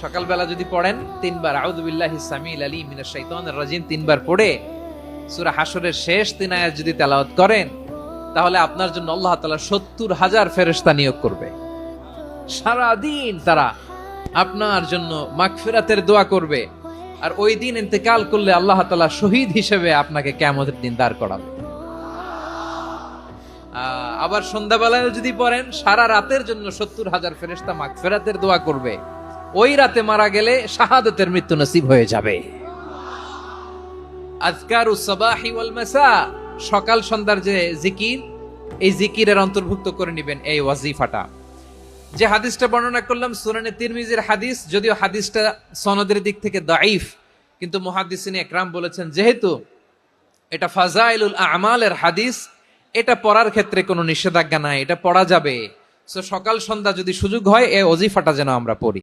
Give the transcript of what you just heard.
সকালবেলা যদি পড়েন 3 বার আউযু বিল্লাহিস সামিল আলিম মিনাশ শাইতানির রাজিম 3 বার পড়ে সূরা হাশরের শেষ 3 আয়াত যদি তেলাওয়াত করেন, তাহলে আপনার জন্য আল্লাহ তাআলা 70,000 ফেরেশতা নিয়োগ করবে। সারা দিন তারা আপনার জন্য মাগফিরাতের দোয়া করবে। আর ওই দিন ইন্তেকাল করলে আল্লাহ তাআলা শহীদ হিসেবে আপনাকে কিয়ামতের দিন দাঁড় করাবে। আবার সন্ধ্যাবেলায় যদি পড়েন, সারা রাতের জন্য 70,000 ফেরেশতা মাগফিরাতের দোয়া করবে। ওই রাতে মারা গেলে শাহাদাতের মৃত্যু নসিব হয়ে যাবে। আযকারুস সাবাহি ওয়াল মাসা, সকাল সন্ধ্যার যে জিকির, এই জিকিরের অন্তর্ভুক্ত করে নেবেন এই ওয়াজিফাটা। যে হাদিসটা বর্ণনা করলাম সুনানে তিরমিজির হাদিস, যদিও হাদিসটা সনদের দিক থেকে দাঈফ, কিন্তু মুহাদ্দিসিন ইকরাম বলেছেন যেহেতু এটা ফাজাইলুল আমালের হাদিস, এটা পড়ার ক্ষেত্রে কোনো নিষেধাজ্ঞা নাই, এটা পড়া যাবে। সো সকাল সন্ধ্যা যদি সুযোগ হয় এই ওয়াজিফাটা যেন আমরা পড়ি।